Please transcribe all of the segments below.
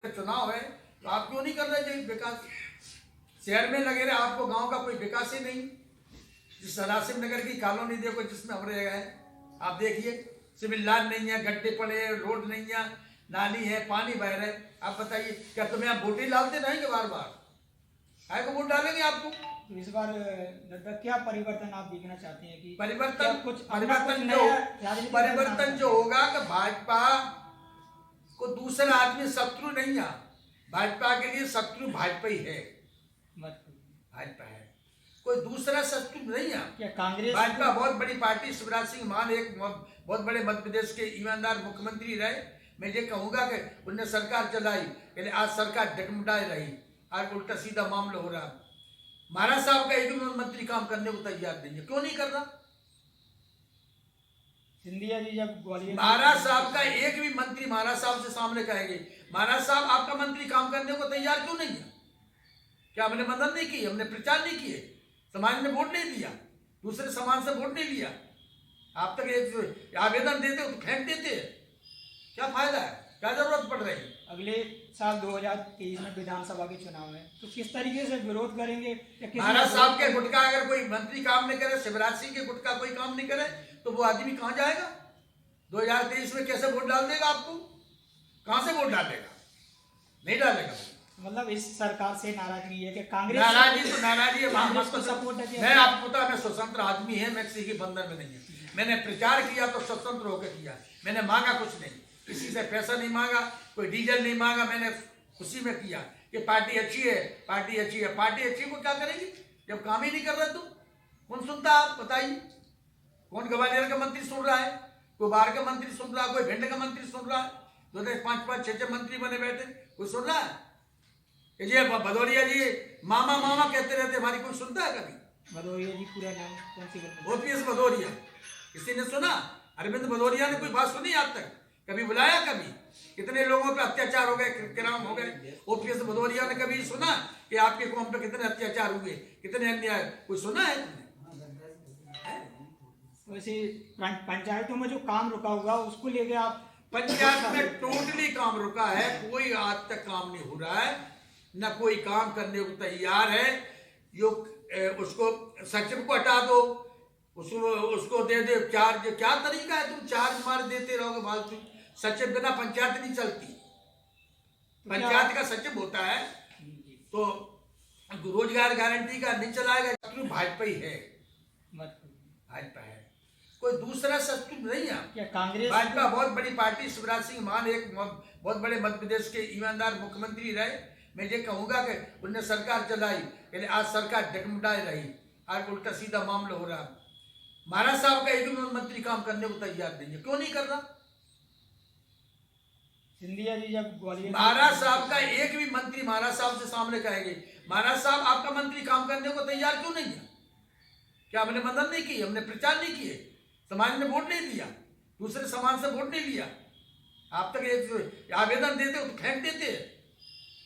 चुनाव है तो आप क्यों नहीं कर रहे जी विकास? शहर में लगे रहे, आपको गांव का कोई विकास ही नहीं। जिस सदाशिव नगर की कॉलोनी देखो जिसमें हम रह गए, आप देखिए सिविल लाइन नहीं है, गड्ढे पड़े हैं, रोड नहीं है, नाली है, पानी बह रहा है। आप बताइए क्या तुम्हें आप वोट ही डालते रहेंगे बार बार? आए को वोट डालेंगे आपको? तो इस बार लगभग क्या परिवर्तन आप देखना चाहते हैं कि परिवर्तन जो होगा कि भाजपा को दूसरा आदमी शत्रु नहीं है। भाजपा के लिए शत्रु भाजपा ही है, भाजपा है, कोई दूसरा शत्रु नहीं है। क्या कांग्रेस? भाजपा बहुत बड़ी पार्टी, शिवराज सिंह मान एक बहुत बड़े मध्य प्रदेश के ईमानदार मुख्यमंत्री रहे। मैं ये कहूंगा कि उनने सरकार चलाई, यानी आज सरकार डगमगाए रही, आज उल्टा सीधा मामला हो रहा। महाराज साहब का एक भी मंत्री काम करने को तैयार नहीं है, क्यों नहीं कर रहा? सिंधिया जी जब ग्वालियर, महाराज साहब का एक भी मंत्री महाराज साहब से सामने कहेंगे महाराज साहब आपका मंत्री काम करने को तैयार क्यों नहीं है? क्या हमने मदद नहीं की, हमने प्रचार नहीं किए, समाज ने वोट नहीं दिया, दूसरे समाज से वोट नहीं लिया? आप तक एक आवेदन देते हो तो फेंक देते, क्या फायदा है, क्या जरूरत पड़ रही है? अगले साल 2023 में विधानसभा के चुनाव है तो किस तरीके से विरोध करेंगे? महाराज साहब के गुट का अगर कोई मंत्री काम नहीं करे, शिवराज सिंह के गुट का कोई काम नहीं करे तो वो आदमी कहाँ जाएगा? 2023 में कैसे वोट डाल देगा आपको? कहां से वोट डालेगा? नहीं डालेगा। मतलब इस सरकार से नाराजगी है कि कांग्रेस? नाराजगी तो नाराजगी है, सपोर्ट है। मैं आपको पता है, मैं स्वतंत्र आदमी है, मैं किसी के बंधन में नहीं है। मैंने प्रचार किया तो स्वतंत्र होकर किया, मैंने मांगा कुछ नहीं, किसी से पैसा नहीं मांगा, कोई डीजल नहीं मांगा, मैंने खुशी में किया कि पार्टी अच्छी है, पार्टी अच्छी है। पार्टी अच्छी को क्या करेगी जब काम ही नहीं कर रहे? तुम कौन सुनता? आप बताइए, कौन ग्वालियर का मंत्री सुन रहा है, कोई बाहर का मंत्री सुन रहा है, कोई भिंड का मंत्री सुन रहा है? 5-5, 6-6 मंत्री बने बैठे, कोई सुन रहा है? ये भदौरिया जी मामा मामा कहते रहते, हमारी कोई सुनता है कभी? भदौरिया जी पूरा नाम कौन सी? ओपीएस भदौरिया, किसी ने सुना? अरविंद भदौरिया ने कोई बात सुनी आज तक? कभी बुलाया? कभी? कितने लोगों पे अत्याचार हो गए, कृत्यनाम हो गए। ओपीएस भदौरिया ने कभी सुना कि आपके कौम पे कितने अत्याचार हुए, कितने अन्याय? कोई सुना है तुमने? वैसे पंचायतों में जो काम रुका हुआ उसको लेके आप? पंचायत में टोटली काम रुका है, कोई आज तक काम नहीं हो रहा है, न कोई काम करने को तैयार है। यो उसको सचिव को हटा दो, उसको दे दे चार्ज। क्या तरीका है? तुम चार्ज मार देते रहोगे फालतू। सचिव बिना पंचायत नहीं चलती। पंचायत का सचिव होता है तो रोजगार गारंटी का नहीं चलाएगा। शत्रु भाजपा ही है, भाजपा है, कोई दूसरा शत्रु नहीं है। क्या कांग्रेस? भाजपा बहुत बड़ी पार्टी, शिवराज सिंह मान एक बहुत बड़े मध्य प्रदेश के ईमानदार मुख्यमंत्री रहे। मैं ये कहूंगा कि उनने सरकार चलाई, यानी आज सरकार डगमगाए रही, आज उल्टा सीधा मामला हो रहा। महाराज साहब का एक भी मंत्री काम करने को तैयार नहीं है, क्यों नहीं कर रहा? सिंधिया जी जब ग्वालियर, महाराज साहब का एक भी मंत्री महाराज साहब से सामने कहेंगे महाराज साहब आपका मंत्री काम करने को तैयार क्यों नहीं है? क्या हमने मदद नहीं की, हमने प्रचार नहीं किए, समाज ने वोट नहीं दिया, दूसरे समाज से वोट नहीं लिया? आप तक एक आवेदन देते हो तो फेंक देते,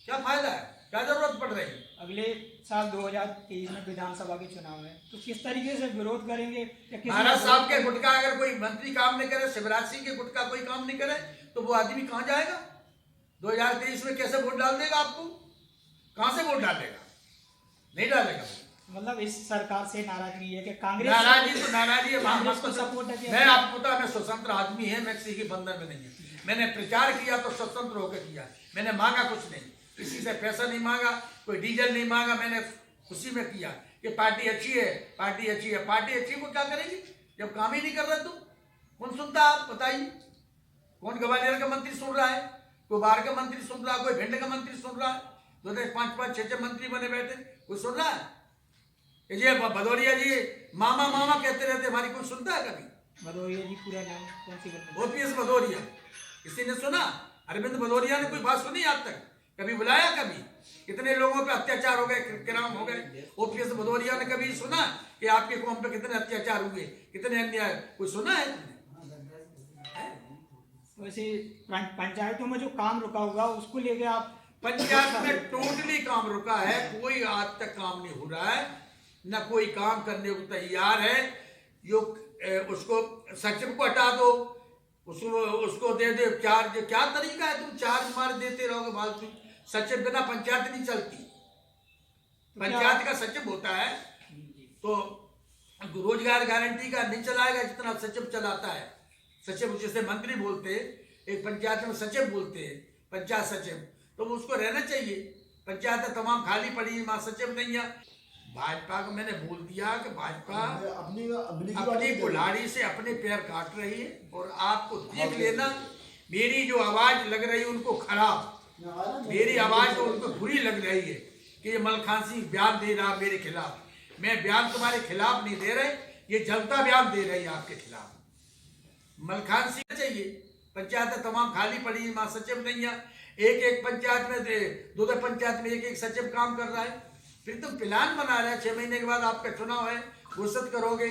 क्या फायदा है, क्या जरूरत पड़ रही है? अगले साल 2023 में विधानसभा के चुनाव है तो किस तरीके से विरोध करेंगे? महाराज साहब के गुट का अगर कोई मंत्री काम नहीं करे, शिवराज सिंह के गुट का कोई काम नहीं करे तो वो आदमी कहां जाएगा? 2023 में कैसे वोट डाल देगा आपको? कहां से वोट डालेगा? नहीं डालेगा। मतलब इस सरकार से नाराजगी है कि कांग्रेस? नाराजगी तो नाराजगी है, कांग्रेस को सपोर्ट है। मैं आपको पता है, मैं स्वतंत्र आदमी है, मैं किसी के बंधन में नहीं है। मैंने प्रचार किया तो स्वतंत्र होकर किया, मैंने मांगा कुछ नहीं, किसी से पैसा नहीं मांगा, कोई डीजल नहीं मांगा, मैंने खुशी में किया कि पार्टी अच्छी है, पार्टी अच्छी है। पार्टी अच्छी को क्या करेगी जब काम ही नहीं कर रहे? तुम कौन सुनता? आप बताइए, कौन ग्वालियर का मंत्री सुन रहा है, कोई बाहर का मंत्री सुन रहा है, कोई भिंड का मंत्री सुन रहा है? 5-5, 6-6 मंत्री बने बैठे, कोई सुन रहा है? ये भदौरिया जी मामा मामा कहते रहते, हमारी कोई सुनता है कभी? भदौरिया जी पूरा नाम कौन सी? ओपीएस भदौरिया, किसी ने सुना? अरविंद भदौरिया ने कोई बात सुनी आज तक? कभी बुलाया? कभी? कितने लोगों पे अत्याचार हो गए, कृत्यनाम हो गए। ओपीएस भदौरिया ने कभी सुना कि आपके कौम पे कितने अत्याचार हुए, कितने अन्याय? कोई सुना है तुमने? वैसे पंचायतों में जो काम रुका हुआ उसको लेके आप? पंचायत में टोटली काम रुका है, कोई आज तक काम नहीं हो रहा है, न कोई काम करने को तैयार है। यो उसको सचिव को हटा दो, उसको उसको दे दे चार्ज। क्या तरीका है, तुम चार्ज मार देते रहोगे फालतू। सचिव बिना पंचायत नहीं चलती। पंचायत का सचिव होता है तो रोजगार गारंटी का नहीं चलाएगा जितना सचिव चलाता है। सचिव जिसे मंत्री बोलते हैं, एक पंचायत में सचिव बोलते हैं, पंचायत सचिव, तो वो उसको रहना चाहिए। पंचायत तमाम खाली पड़ी है, वहां सचिव नहीं है। भाजपा को मैंने बोल दिया कि भाजपा अपनी कुल्हाड़ी से अपने पैर काट रही है और आपको देख लेना। मेरी जो आवाज लग रही है उनको खराब, मेरी आवाज जो उनको बुरी लग रही है कि ये मलखान सिंह बयान दे रहा मेरे खिलाफ। मैं बयान तुम्हारे खिलाफ नहीं दे रहे, ये जनता बयान दे रही है आपके खिलाफ। मलखान सिंह चाहिए। पंचायत तमाम खाली पड़ी है, वहां सचिव नहीं है। एक पंचायत में दो पंचायत में एक सचिव काम कर रहा है। फिर तुम प्लान बना रहे हैं, 6 महीने के बाद आपका चुनाव है, घोषित करोगे,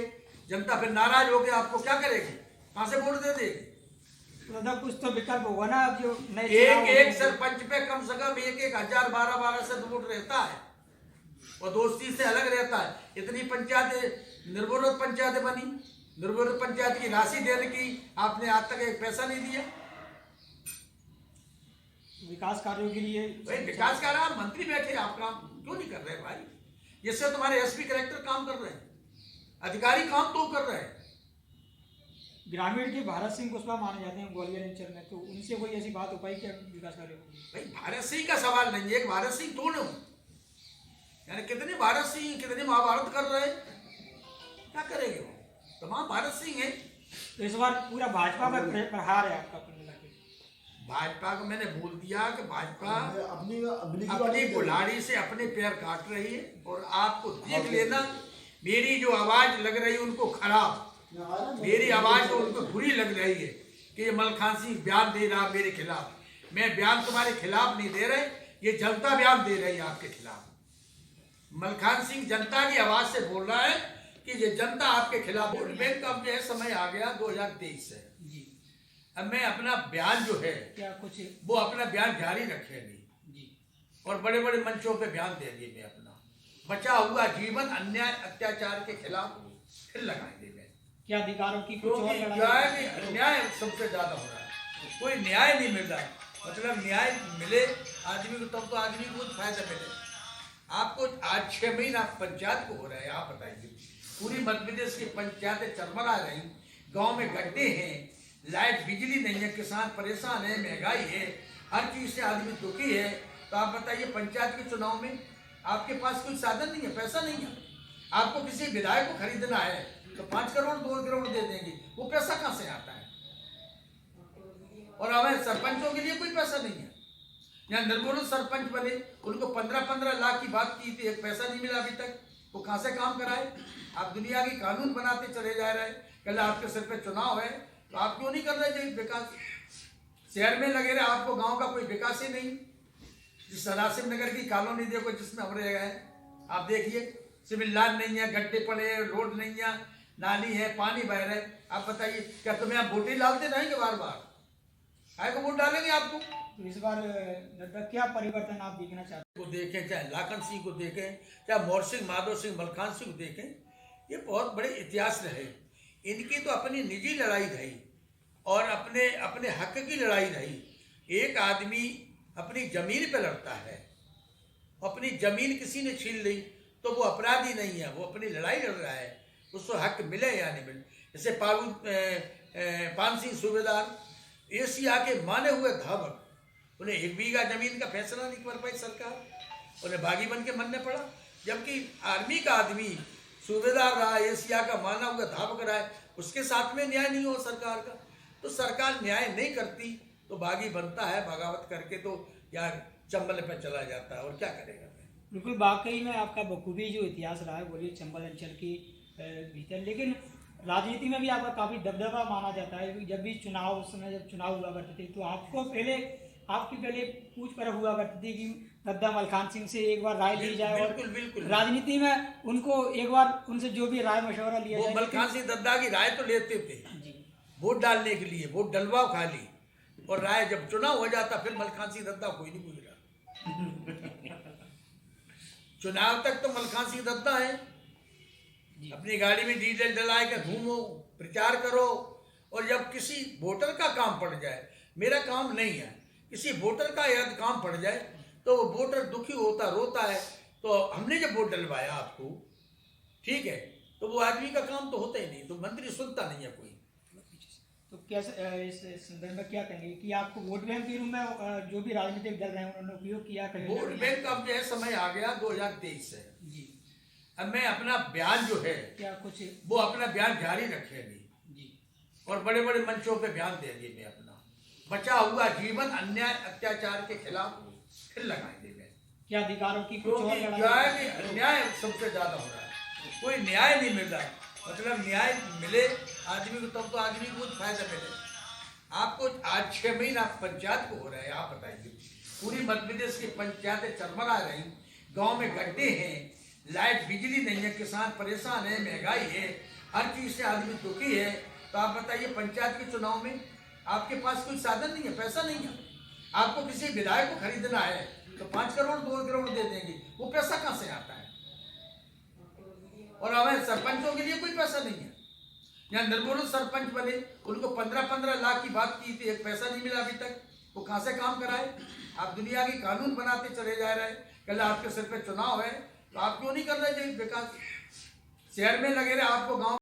जनता फिर नाराज होकर आपको क्या करेगी, कहां से वोट दे देगी? मतलब कुछ तो विकल्प होगा ना। अब जो एक सरपंच पे कम से कम 1,000 1200 वोट रहता है और दोस्ती से अलग रहता है। इतनी पंचायतें निर्विरोध पंचायतें बनी, निर्विरोध पंचायत की राशि देने की आपने आज तक एक पैसा नहीं दिया। विकास कार्यों के लिए भाई विकास कार्य आप मंत्री बैठे, आप काम क्यों नहीं कर रहे भाई? जिससे तुम्हारे एसपी कलेक्टर काम कर रहे हैं, अधिकारी काम तो कर रहे हैं। ग्रामीण के भारत सिंह कुशवाहा माने जाते हैं ग्वालियर अंचल में, तो उनसे कोई ऐसी बात हो पाई क्या विकास कार्य? भाई भारत सिंह का सवाल नहीं है, एक भारत सिंह कौन हो? यानी कितने भारत सिंह, कितने महाभारत कर रहे हैं, क्या करेंगे वो? तमाम भारत सिंह है। तो इस बार पूरा भाजपा में प्रहार है आपका? भाजपा को मैंने बोल दिया कि भाजपा अपनी कुल्हाड़ी से अपने पैर काट रही है और आपको देख लेना। मेरी जो आवाज लग रही है उनको खराब, मेरी आवाज जो उनको बुरी लग रही है कि ये मलखान सिंह बयान दे रहा मेरे खिलाफ। मैं बयान तुम्हारे खिलाफ नहीं दे रहे, ये जनता बयान दे रही है आपके खिलाफ। मलखान सिंह जनता की आवाज से बोल रहा है कि ये जनता आपके खिलाफ। वोट बैंक का अब जो है समय आ गया 2023 से। अब मैं अपना बयान जो है क्या कुछ वो अपना बयान जारी रखेंगे जी, और बड़े बड़े मंचों पे बयान देंगे। मैं अपना बचा हुआ जीवन अन्याय अत्याचार के खिलाफ फिर लगाएंगे। मैं क्या अधिकारों की कुछ क्योंकि और क्या है कि अन्याय सबसे ज्यादा हो रहा है, कोई न्याय नहीं मिल रहा। मतलब न्याय मिले आदमी को तब तो आदमी को कुछ फायदा मिले। आपको आज 6 महीना पंचायत को हो रहा है, आप बताइए। पूरी मध्य प्रदेश की पंचायतें चरमरा रही, गाँव में गड्ढे हैं, लाइट बिजली नहीं है, किसान परेशान है, महंगाई है, हर चीज से आदमी दुखी है। तो आप बताइए पंचायत के चुनाव में आपके पास कोई साधन नहीं है, पैसा नहीं है। आपको किसी विधायक को खरीदना है तो 5 करोड़ 2 करोड़ दे देंगे, वो पैसा कहां से आता है? और हमें सरपंचों के लिए कोई पैसा नहीं है। यहाँ निर्विरोध सरपंच बने, उनको 15-15 लाख की बात की थी, एक पैसा नहीं मिला अभी तक। वो कहां से काम कराए? आप दुनिया की कानून बनाते चले जा रहे हैं। कल आपके सिर पे चुनाव है तो आप क्यों नहीं कर रहे जी विकास? शहर में लगे रहे, आपको गांव का कोई विकास ही नहीं। जिस सदाशिव नगर की कॉलोनी देखो जिसमें हम रह गए, आप देखिए सिविल लाइन नहीं है, गड्ढे पड़े, रोड नहीं है, नाली है, पानी बह रहा है। आप बताइए क्या तुम्हें आप वोट ही डालते रहेंगे बार बार? आए को वोट डालेंगे आपको? तो इस बार लगभग क्या परिवर्तन आप देखना चाहते हैं? को देखें, चाहे लाखन सिंह को देखें, चाहे मोर सिंह, माधव सिंह, मलखान सिंह को देखें, ये बहुत बड़े इतिहास रहे। इनकी तो अपनी निजी लड़ाई रही और अपने अपने हक की लड़ाई रही। एक आदमी अपनी जमीन पे लड़ता है, अपनी जमीन किसी ने छीन ली तो वो अपराधी नहीं है, वो अपनी लड़ाई लड़ रहा है, उसको हक मिले या नहीं मिले। जैसे पान सिंह सूबेदार एशिया के माने हुए धावक, उन्हें 1 बीघा जमीन का फैसला नहीं कर पाई सरकार, उन्हें बागी बन के मरने पड़ा। जबकि आर्मी का आदमी सूबेदार रहा, एशिया का माना हुआ धावक रहा है, उसके साथ में न्याय नहीं हो सरकार का। तो सरकार न्याय नहीं करती तो बागी बनता है, बगावत करके तो यार चंबल पे चला जाता है, और क्या करेगा? बिल्कुल, वाकई में आपका बखूबी जो इतिहास रहा है बोलिए चंबल अंचल की भीतर। लेकिन राजनीति में भी आपका काफ़ी दबदबा माना जाता है। जब भी चुनाव, उस समय जब चुनाव हुआ करते थे तो आपकी पहले पूछ परख हुआ करती थी कि नद्दा मलखान सिंह से एक बार राय ली जाए। बिल्कुल, और बिल्कुल राजनीति में उनको एक बार उनसे जो भी राय मशवरा लिया जाए। मलखान सिंह दद्दा की राय तो लेते थे वोट डालने के लिए, वोट डलवाओ खाली, और राय जब चुनाव हो जाता फिर मलखान सिंह दद्दा कोई नहीं गुजरा। चुनाव तक तो मलखान सिंह दद्दा है, अपनी गाड़ी में डीजल डला के घूमो, प्रचार करो, और जब किसी वोटर का काम पड़ जाए, मेरा काम नहीं है, किसी वोटर का यदि काम पड़ जाए तो वो वोटर दुखी होता रोता है, तो हमने जब वोट डलवाया आपको, ठीक है, तो वो आदमी का काम तो होता ही नहीं, तो मंत्री सुनता नहीं है कोई। तो क्या इस संदर्भ में क्या कहेंगे कि आपको वोट बैंक के रूप में जो भी राजनीतिक दल रहे हैं उन्होंने उपयोग किया कहीं ना वोट कहीं? बैंक का अब जो है समय आ गया 2023 से, जी अब मैं अपना बयान जो है क्या कुछ? वो अपना बयान जारी रखेंगे जी और बड़े बड़े मंचों पे बयान देंगे। मैं अपना बचा हुआ जीवन अन्याय अत्याचार के खिलाफ फिर लगाएंगे मैं, क्या अधिकारों की कुछ और क्योंकि लड़ाई? क्या है कि अन्याय सबसे ज्यादा हो रहा है, कोई न्याय नहीं मिल रहा। मतलब न्याय मिले आदमी को तब तो आदमी को कुछ फायदा मिले। आपको आज 6 महीना पंचायत को हो रहा है, आप बताइए, पूरी मध्य प्रदेश की पंचायतें चरमरा रही, गांव में गड्ढे हैं, लाइट बिजली नहीं है, किसान परेशान है, महंगाई है, हर चीज से आदमी दुखी है। तो आप बताइए पंचायत के चुनाव में आपके पास कोई साधन नहीं है, पैसा नहीं है, आपको किसी विधायक को खरीदना है तो 5 करोड़ 2 करोड़ दे देंगे, वो पैसा कहाँ से आता है? और हमें सरपंचों के लिए कोई पैसा नहीं है। यहाँ निर्मोल सरपंच बने, उनको 15-15 लाख की बात की थी, एक पैसा नहीं मिला अभी तक, वो कहाँ से काम कराए? आप दुनिया की कानून बनाते चले जा रहे हैं, कल आपके सिर पे चुनाव है तो आप क्यों नहीं कर रहे विकास? शहर में लगे रहे, आपको गाँव